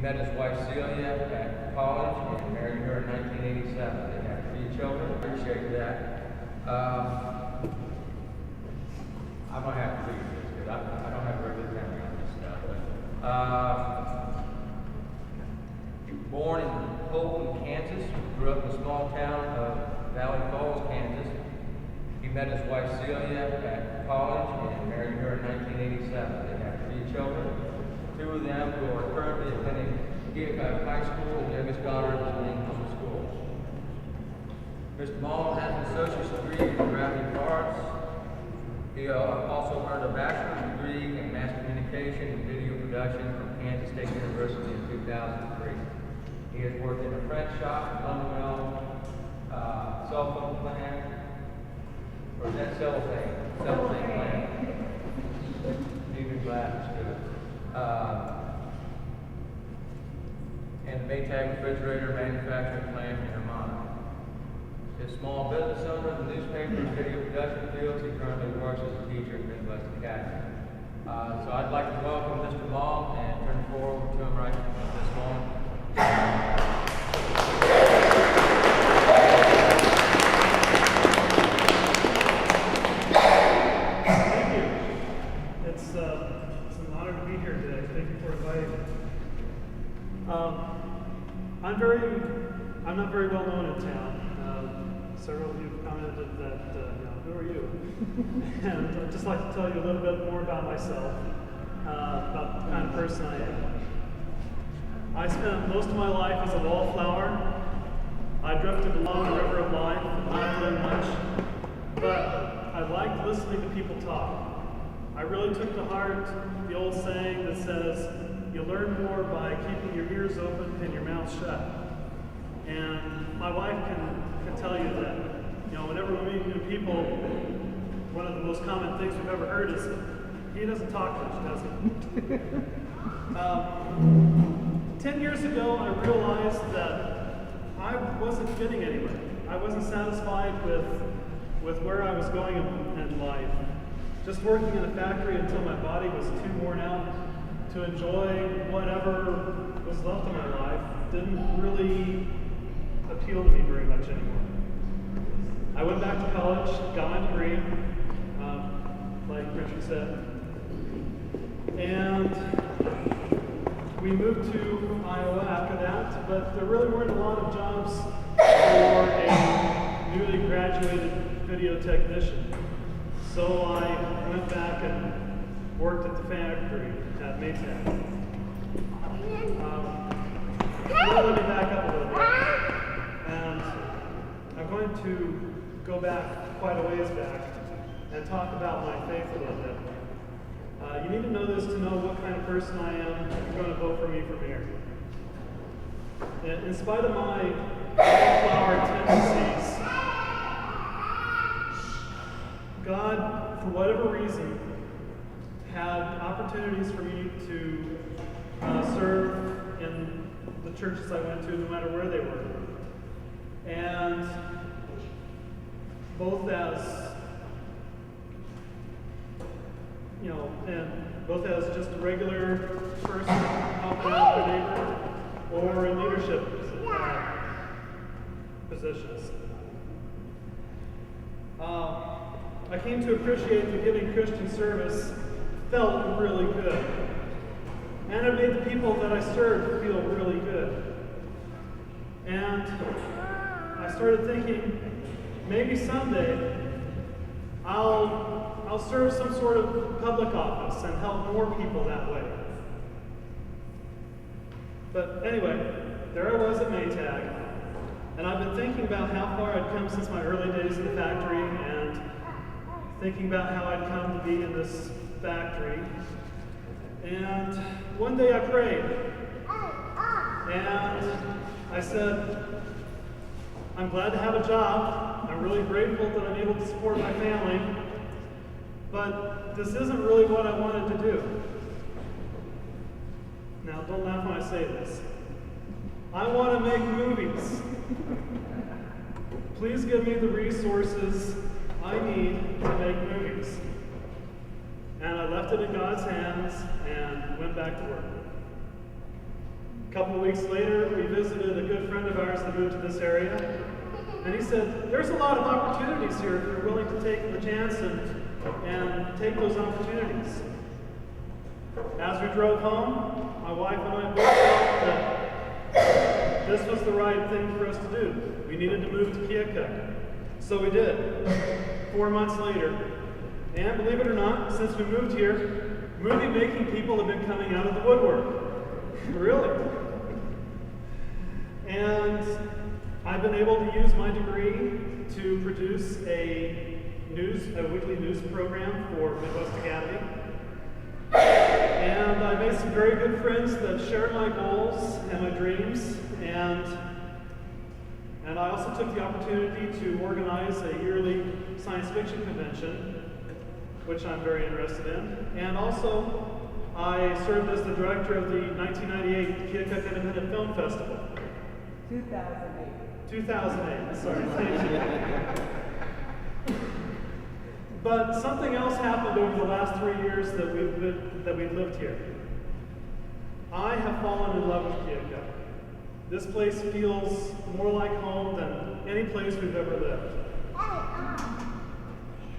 met his wife Celia at college and married her in 1987. They have 3 children. Appreciate that. I'm going to have to read this because I don't have very good memory on this stuff. Born in Holton, Kansas, grew up in the small town of Valley Falls, Kansas. He met his wife Celia at college and married her in 1987. They have 3 children. 2 of them who are currently attending high school, and the youngest daughter is in English school. Mr. Mall has an associate's degree in graphic arts. He also earned a bachelor's degree in mass communication and video production from Kansas State University in 2003. He has worked in a French shop, Lumbermill, cell phone plant, or is that cellophane? Cellophane plant. Need new glasses too. And the Maytag refrigerator manufacturing plant in Hermana. His small business owner in the newspaper and video production fields. He currently works as a teacher at Midwest Academy. So I'd like to welcome Mr. Mall and turn the floor over to him right at this moment. Thank you. It's an honor to be here today. Thank you for inviting me. I'm not very well known in town. Several of you have commented that, who are you? And I'd just like to tell you a little bit more about myself, about the kind of person I am. I spent most of my life as a wallflower. I drifted along the river of life, not doing much, but I liked listening to people talk. I really took to heart the old saying that says, you learn more by keeping your ears open and your mouth shut. And my wife can tell you that, whenever we meet new people, one of the most common things we've ever heard is, he doesn't talk much, does he? 10 years ago, I realized that I wasn't getting anywhere. I wasn't satisfied with where I was going in life. Just working in a factory until my body was too worn out to enjoy whatever was left of my life didn't really appeal to me very much anymore. I went back to college, got my degree, like Richard said, and we moved to Iowa after that, but there really weren't a lot of jobs for a newly graduated video technician. So I went back and worked at the factory at Maytag. Let me back up a little bit. And I'm going to go back quite a ways back and talk about my faith a little bit. You need to know this to know what kind of person I am if you're going to vote for me for mayor. In spite of my wallflower tendencies, God, for whatever reason, had opportunities for me to serve in the churches I went to, no matter where they were. And both as just a regular person helping out their neighbor, or in leadership positions. I came to appreciate that giving Christian service felt really good. And it made the people that I served feel really good. And I started thinking, maybe someday I'll serve some sort of public office and help more people that way. But anyway, there I was at Maytag, and I've been thinking about how far I'd come since my early days in the factory, and thinking about how I'd come to be in this factory. And one day I prayed, and I said, I'm glad to have a job. I'm really grateful that I'm able to support my family, but this isn't really what I wanted to do. Now, don't laugh when I say this. I want to make movies. Please give me the resources I need to make movies. And I left it in God's hands and went back to work. A couple of weeks later, we visited a good friend of ours that moved to this area, and he said, there's a lot of opportunities here if you're willing to take the chance and take those opportunities. As we drove home, my wife and I both felt that this was the right thing for us to do. We needed to move to Keokuk. So we did, 4 months later. And believe it or not, since we moved here, movie-making people have been coming out of the woodwork. Really. And I've been able to use my degree to produce a weekly news program for Midwest Academy. And I made some very good friends that share my goals and my dreams. And I also took the opportunity to organize a yearly science fiction convention, which I'm very interested in. And also, I served as the director of the 1998 Keokuk Independent Film Festival. 2008. 2008, sorry, thank you. But something else happened over the last 3 years that we've lived here. I have fallen in love with Keokuk. This place feels more like home than any place we've ever lived.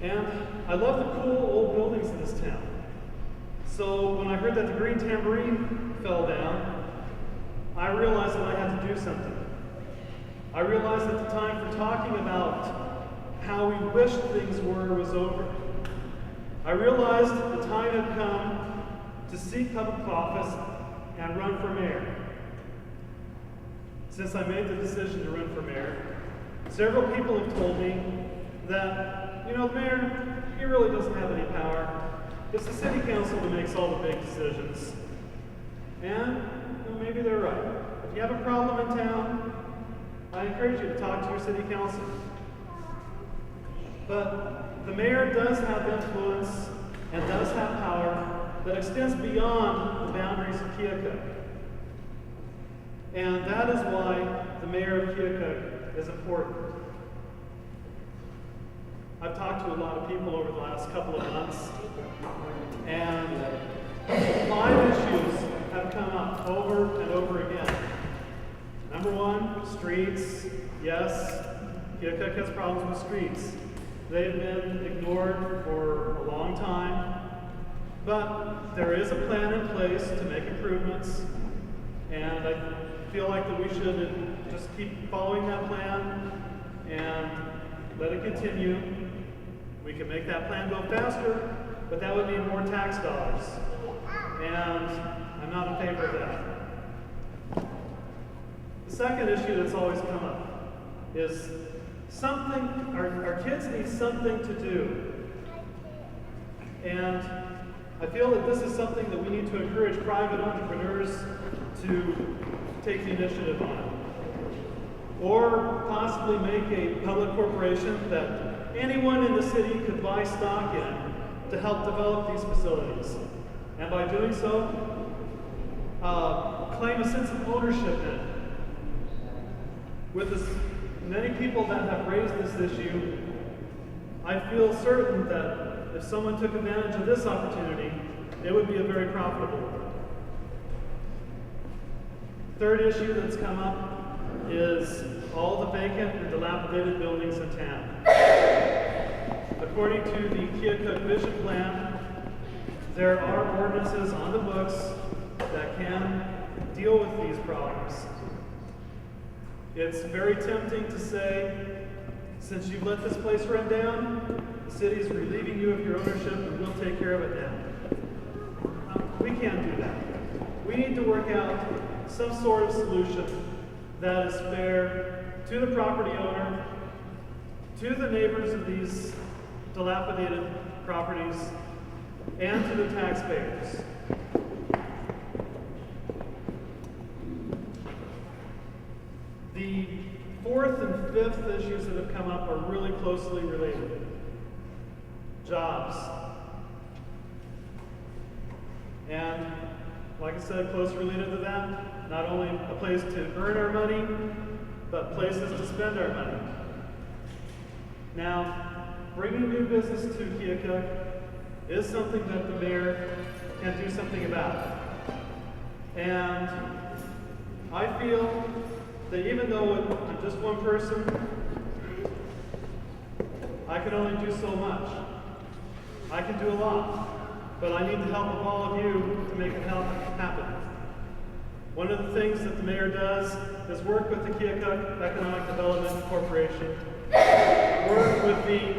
And I love the cool old buildings in this town. So when I heard that the Green Tambourine fell down, I realized that I had to do something. I realized that the time for talking about how we wished things were was over. I realized the time had come to seek public office and run for mayor. Since I made the decision to run for mayor, several people have told me that, the mayor, he really doesn't have any power. It's the city council that makes all the big decisions. And maybe they're right. If you have a problem in town, I encourage you to talk to your city council. But the mayor does have influence and does have power that extends beyond the boundaries of Keokuk. And that is why the mayor of Keokuk is important. I've talked to a lot of people over the last couple of months, and 5 issues have come up over and over again. Number 1, streets. Yes, Keokuk has problems with streets. They've been ignored for a long time, but there is a plan in place to make improvements, and I feel like that we should just keep following that plan and let it continue. We can make that plan go faster, but that would mean more tax dollars, and I'm not in favor of that. The second issue that's always come up is our kids need something to do. And I feel that this is something that we need to encourage private entrepreneurs to take the initiative on. Or possibly make a public corporation that anyone in the city could buy stock in to help develop these facilities. And by doing so, claim a sense of ownership in it. With as many people that have raised this issue, I feel certain that if someone took advantage of this opportunity, it would be a very profitable one. Third issue that's come up is all the vacant and dilapidated buildings in town. According to the Keokuk Vision Plan, there are ordinances on the books that can deal with these problems. It's very tempting to say, since you've let this place run down, the city is relieving you of your ownership and we'll take care of it now. We can't do that. We need to work out some sort of solution that is fair to the property owner, to the neighbors of these dilapidated properties, and to the taxpayers. The fourth and fifth issues that have come up are really closely related. Jobs. And like I said, closely related to that, not only a place to earn our money, but places to spend our money. Now, bringing new business to Keokuk is something that the mayor can do something about. And I feel that even though I'm just one person, I can only do so much. I can do a lot, but I need the help of all of you to make it happen. One of the things that the mayor does is work with the Keokuk Economic Development Corporation, work with the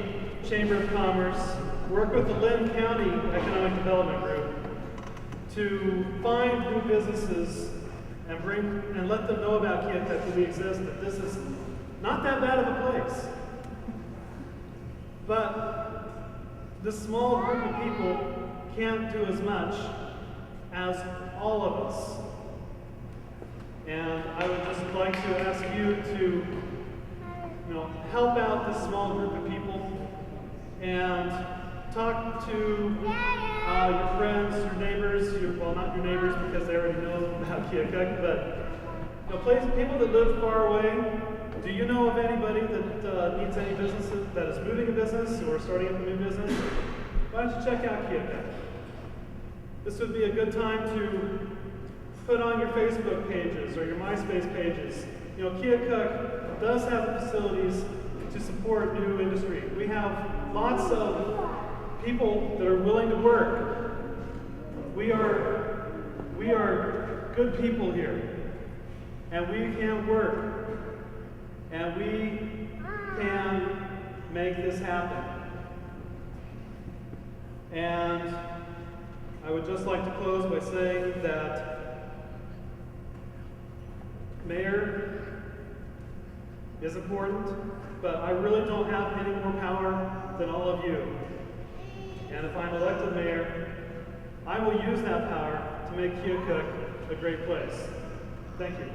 Chamber of Commerce, work with the Lynn County Economic Development Group to find new businesses and let them know about Keokuk, that we exist, that this is not that bad of a place. But this small group of people can't do as much as all of us. And I would just like to ask you to, help out this small group of people and talk to your friends, your neighbors, well, not your neighbors because they already know about Keokuk, but people that live far away. Do you know of anybody that needs any businesses, that is moving a business or starting up a new business? Why don't you check out Keokuk? This would be a good time to put on your Facebook pages or your MySpace pages. Keokuk does have the facilities to support new industry. We have lots of people that are willing to work. We are good people here, and we can work, and we can make this happen. And I would just like to close by saying that mayor is important, but I really don't have any more power than all of you. And if I'm elected mayor, I will use that power to make Keokuk a great place. Thank you.